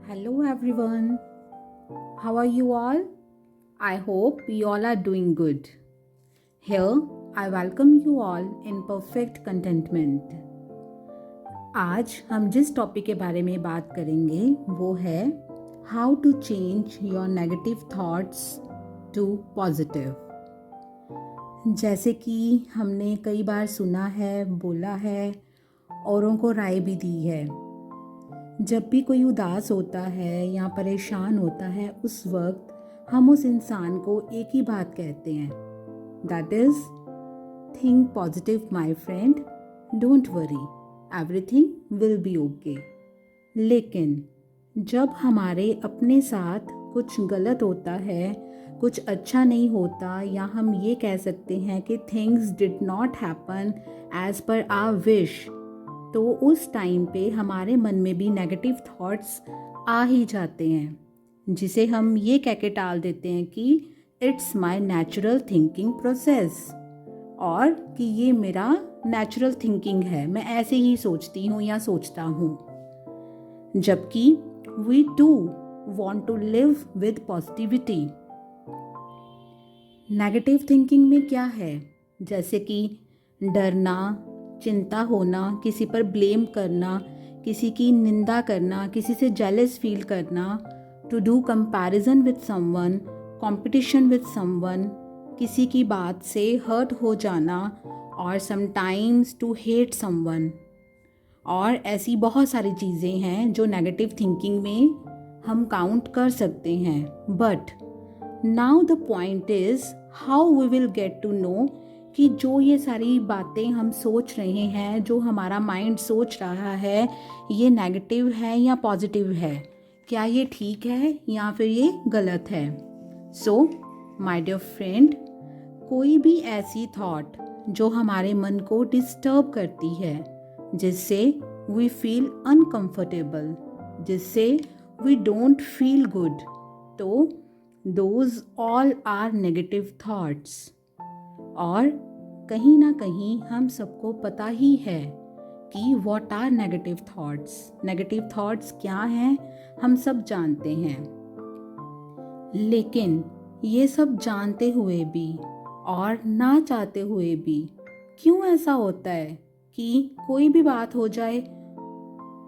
Hello everyone. How are you all? I hope you all are doing good. Here I welcome you all in perfect contentment. आज हम जिस topic के बारे में बात करेंगे वो है how to change your negative thoughts to positive. जैसे कि हमने कई बार सुना है, बोला है, औरों को राय भी दी है, जब भी कोई उदास होता है या परेशान होता है उस वक्त हम उस इंसान को एक ही बात कहते हैं, that is think positive my friend, don't worry, everything will be okay. लेकिन जब हमारे अपने साथ कुछ गलत होता है, कुछ अच्छा नहीं होता, या हम ये कह सकते हैं कि things did not happen as per our wish, तो उस टाइम पे हमारे मन में भी नेगेटिव थॉट्स आ ही जाते हैं, जिसे हम ये कह के टाल देते हैं कि it's my natural thinking process, और कि ये मेरा नेचुरल थिंकिंग है, मैं ऐसे ही सोचती हूँ या सोचता हूँ। जबकि we to want to live with positivity. Negative thinking में क्या है, जैसे कि डरना, चिंता होना, किसी पर ब्लेम करना, किसी की निंदा करना, किसी से जेलस फील करना, to do comparison with someone, competition with someone, किसी की बात से हर्ट हो जाना, और समटाइम्स टू हेट समवन। और ऐसी बहुत सारी चीज़ें हैं जो नेगेटिव थिंकिंग में हम काउंट कर सकते हैं। But now the point is how we will get to know कि जो ये सारी बातें हम सोच रहे हैं, जो हमारा माइंड सोच रहा है, ये नेगेटिव है या पॉजिटिव है, क्या ये ठीक है या फिर ये गलत है। सो माय डियर फ्रेंड, कोई भी ऐसी थॉट जो हमारे मन को डिस्टर्ब करती है, जिससे वी फील अनकंफर्टेबल, जिससे वी डोंट फील गुड, तो those all are negative thoughts. और कहीं ना कहीं हम सबको पता ही है कि what are negative thoughts. Negative thoughts क्या हैं हम सब जानते हैं। लेकिन ये सब जानते हुए भी और ना चाहते हुए भी क्यों ऐसा होता है कि कोई भी बात हो जाए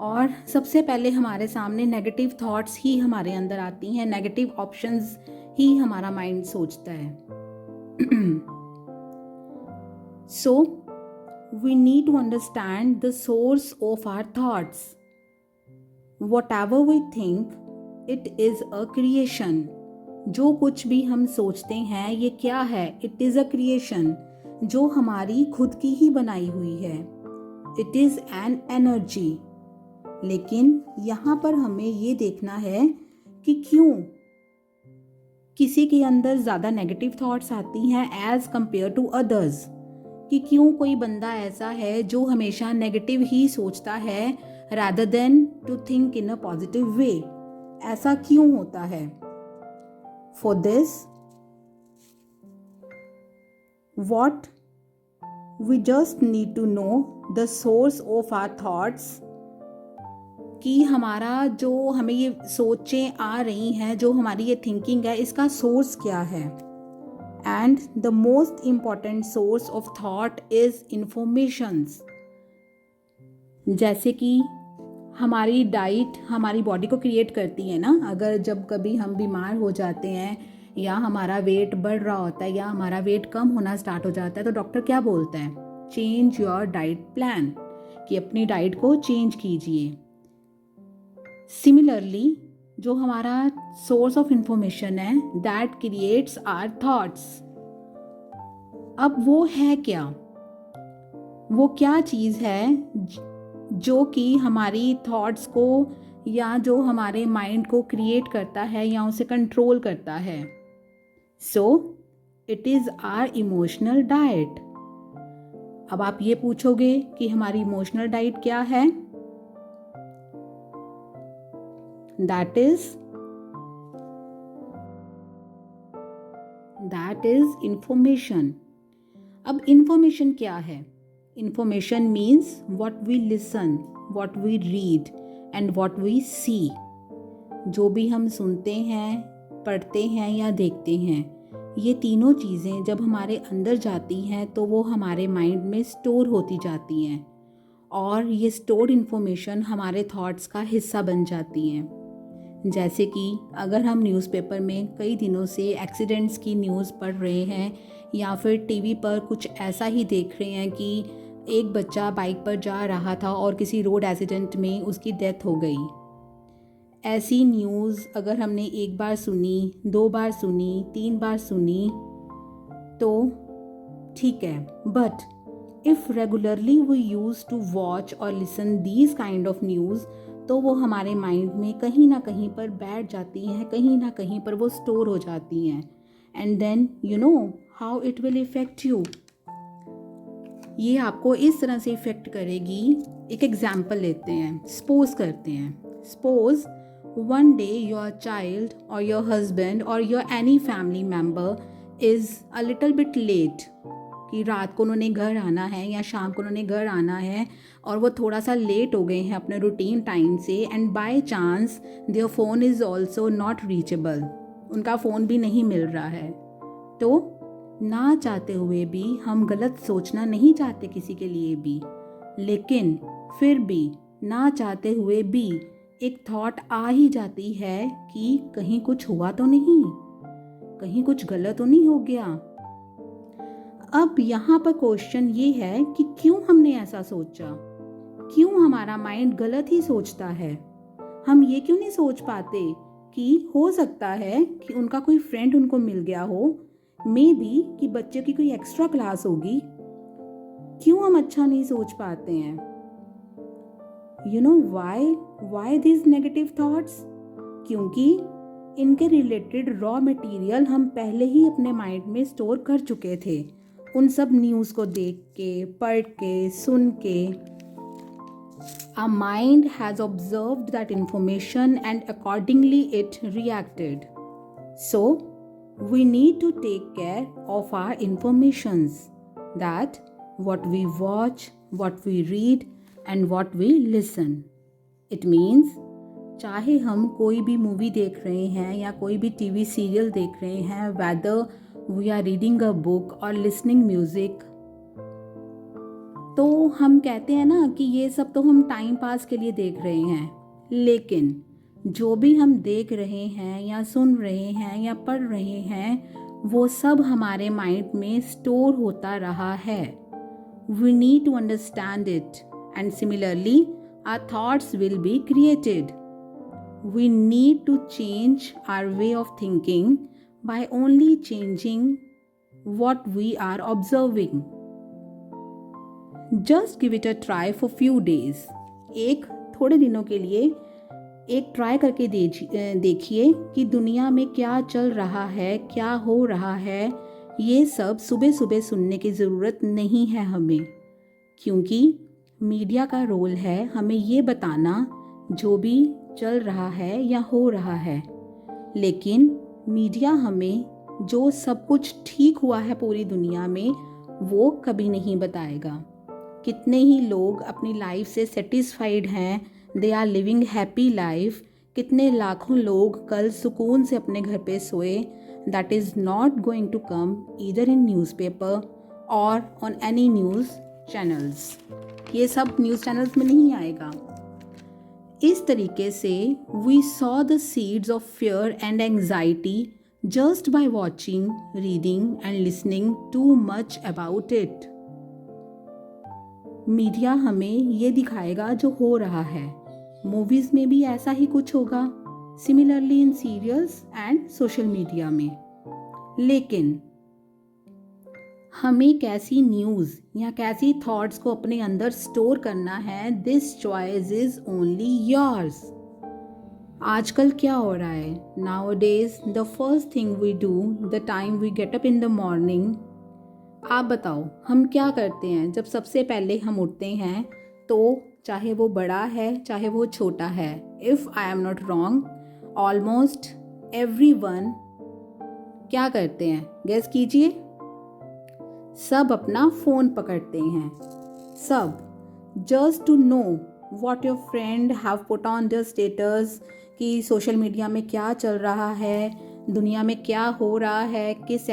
और सबसे पहले हमारे सामने नेगेटिव थॉट्स ही हमारे अंदर आती हैं, नेगेटिव ऑप्शंस ही हमारा माइंड सोचता है। So, we need to understand the source of our thoughts. Whatever we think, it is a creation. जो कुछ भी हम सोचते हैं ये क्या है? It is a creation, जो हमारी खुद की ही बनाई हुई है। It is an energy. लेकिन यहाँ पर हमें ये देखना है कि क्यों किसी के अंदर ज़्यादा नेगेटिव थॉट्स आती हैं एज कंपेयर टू अदर्स, कि क्यों कोई बंदा ऐसा है जो हमेशा नेगेटिव ही सोचता है rather than to think in a positive way. ऐसा क्यों होता है? For this what we just need to know the source of our thoughts, कि हमारा जो हमें ये सोचें आ रही हैं, जो हमारी ये थिंकिंग है, इसका सोर्स क्या है। And the most important source of thought is informations. जैसे कि हमारी डाइट हमारी बॉडी को क्रिएट करती है ना। अगर जब कभी हम बीमार हो जाते हैं या हमारा वेट बढ़ रहा होता है या हमारा वेट कम होना स्टार्ट हो जाता है, तो डॉक्टर क्या बोलता है? चेंज योर डाइट प्लान, कि अपनी डाइट को चेंज कीजिए। सिमिलरली जो हमारा सोर्स ऑफ इंफॉर्मेशन है, दैट क्रिएट्स आवर थॉट्स। अब वो है क्या? वो क्या चीज़ है जो कि हमारी थॉट्स को या जो हमारे माइंड को क्रिएट करता है या उसे कंट्रोल करता है? So it is our emotional diet. अब आप ये पूछोगे कि हमारी इमोशनल डाइट क्या है? That is information. अब इंफॉर्मेशन क्या है? Information means what we listen, what we read and what we see. जो भी हम सुनते हैं, पढ़ते हैं या देखते हैं, ये तीनों चीज़ें जब हमारे अंदर जाती हैं तो वो हमारे माइंड में स्टोर होती जाती हैं और ये स्टोर्ड इन्फॉर्मेशन हमारे थॉट्स का हिस्सा बन जाती हैं। जैसे कि अगर हम न्यूज़पेपर में कई दिनों से एक्सीडेंट्स की न्यूज़ पढ़ रहे हैं या फिर टीवी पर कुछ ऐसा ही देख रहे हैं कि एक बच्चा बाइक पर जा रहा था और किसी रोड एक्सीडेंट में उसकी डेथ हो गई। ऐसी न्यूज़ अगर हमने एक बार सुनी, 2 बार सुनी, 3 बार सुनी तो ठीक है, but if regularly we use to watch और listen these kind of news तो वो हमारे माइंड में कहीं ना कहीं पर बैठ जाती हैं, कहीं ना कहीं पर वो स्टोर हो जाती हैं। And then you know how it will affect you. ये आपको इस तरह से इफ़ेक्ट करेगी। एक एग्जाम्पल लेते हैं, सपोज करते हैं, suppose one day your child or your husband or your any family member is a little bit late, कि रात को उन्होंने घर आना है या शाम को उन्होंने घर आना है और वो थोड़ा सा लेट हो गए हैं अपने रूटीन टाइम से, and by chance there phone is also not reachable, उनका फ़ोन भी नहीं मिल रहा है। तो ना चाहते हुए भी, हम गलत सोचना नहीं चाहते किसी के लिए भी, लेकिन फिर भी ना चाहते हुए भी एक थॉट आ ही जाती है कि कहीं कुछ हुआ तो नहीं, कहीं कुछ गलत तो नहीं हो गया। अब यहाँ पर क्वेश्चन ये है कि क्यों हमने ऐसा सोचा, क्यों हमारा माइंड गलत ही सोचता है। हम ये क्यों नहीं सोच पाते कि हो सकता है कि उनका कोई फ्रेंड उनको मिल गया हो, मे बी कि बच्चे की कोई एक्स्ट्रा क्लास होगी। क्यों हम अच्छा नहीं सोच पाते हैं? You know why these negative thoughts? क्योंकि इनके रिलेटेड रॉ मटेरियल हम पहले ही अपने माइंड में स्टोर कर चुके थे, उन सब न्यूज़ को देख के, पढ़ के, सुन के। Our mind has observed that information and accordingly it reacted. So we need to take care of our informations, that what we watch, what we read and what we listen. It means चाहे हम कोई भी movie देख रहे हैं या कोई भी टीवी सीरियल देख रहे हैं, whether we are reading a book or listening music, तो हम कहते हैं ना कि ये सब तो हम टाइम पास के लिए देख रहे हैं, लेकिन जो भी हम देख रहे हैं या सुन रहे हैं या पढ़ रहे हैं वो सब हमारे माइंड में स्टोर होता रहा है। We need to understand it. And similarly, our thoughts will be created. We need to change our way of thinking by only changing what we are observing. Just give it a try for few days. एक थोड़े दिनों के लिए एक try करके देखिए कि दुनिया में क्या चल रहा है, क्या हो रहा है। ये सब सुबह सुबह सुनने की ज़रूरत नहीं है हमें, क्योंकि मीडिया का रोल है हमें ये बताना जो भी चल रहा है या हो रहा है, लेकिन मीडिया हमें जो सब कुछ ठीक हुआ है पूरी दुनिया में वो कभी नहीं बताएगा। कितने ही लोग अपनी लाइफ से सेटिस्फाइड हैं, they are living happy life. कितने लाखों लोग कल सुकून से अपने घर पे सोए, that is not going to come either in newspaper और ऑन एनी न्यूज़ चैनल्स। ये सब न्यूज़ चैनल्स में नहीं आएगा। इस तरीके से we saw the seeds of fear and anxiety just by watching, reading and listening too much about it. Media हमें ये दिखाएगा जो हो रहा है, मूवीज़ में भी ऐसा ही कुछ होगा, similarly in serials and social media में। लेकिन हमें कैसी न्यूज़ या कैसी थॉट्स को अपने अंदर स्टोर करना है, this choice is only yours. आजकल क्या हो रहा है, nowadays the first thing we do the time we get up in the morning. आप बताओ हम क्या करते हैं जब सबसे पहले हम उठते हैं? तो चाहे वो बड़ा है चाहे वो छोटा है, if I am not wrong, almost everyone क्या करते हैं, गेस कीजिए? सब अपना फ़ोन पकड़ते हैं, सब, just to know what your friend have put on their status कि सोशल मीडिया में क्या चल रहा है, दुनिया में क्या हो रहा है, किस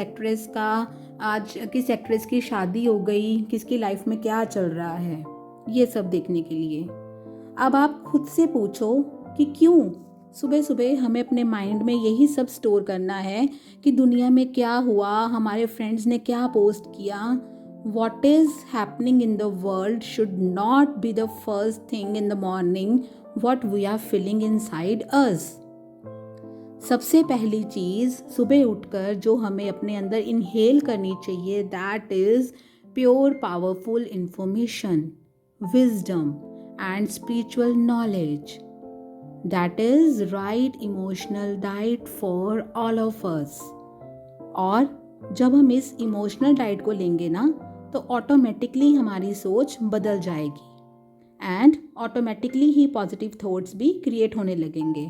एक्ट्रेस की शादी हो गई, किसकी लाइफ में क्या चल रहा है, ये सब देखने के लिए। अब आप खुद से पूछो कि क्यों सुबह सुबह हमें अपने माइंड में यही सब स्टोर करना है कि दुनिया में क्या हुआ, हमारे फ्रेंड्स ने क्या पोस्ट किया। What is happening in the world should not be the first thing in the morning what we are feeling inside us. सबसे पहली चीज़ सुबह उठकर जो हमें अपने अंदर इनहेल करनी चाहिए, that is pure powerful information, wisdom and spiritual knowledge. That is right emotional diet for all of us. और जब हम इस इमोशनल डाइट को लेंगे ना तो ऑटोमेटिकली हमारी सोच बदल जाएगी and automatically he positive thoughts भी क्रिएट होने लगेंगे।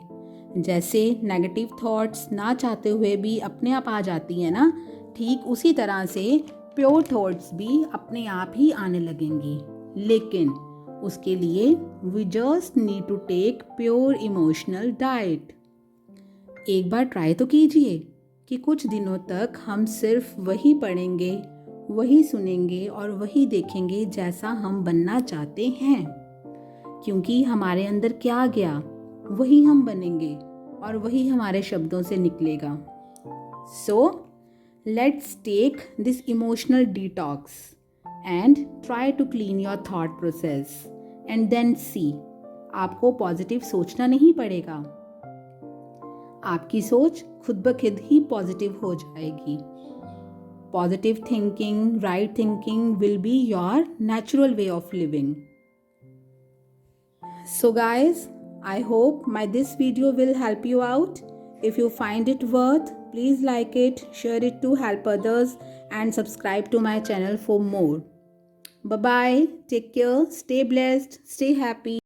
जैसे नेगेटिव थॉट्स ना चाहते हुए भी अपने आप आ जाती हैं ना, ठीक उसी तरह से प्योर थॉट्स भी अपने आप ही आने लगेंगी। लेकिन उसके लिए we just need to take pure emotional diet. एक बार ट्राई तो कीजिए कि कुछ दिनों तक हम सिर्फ वही पढ़ेंगे, वही सुनेंगे और वही देखेंगे जैसा हम बनना चाहते हैं, क्योंकि हमारे अंदर क्या गया वही हम बनेंगे और वही हमारे शब्दों से निकलेगा। So let's take this emotional detox and try to clean your thought process and then see, आपको पॉजिटिव सोचना नहीं पड़ेगा, आपकी सोच खुद ब खुद ही पॉजिटिव हो जाएगी। Positive thinking, right thinking will be your natural way of living. So guys, I hope this video will help you out. If you find it worth, please like it, share it to help others and subscribe to my channel for more. Bye bye, take care, stay blessed, stay happy.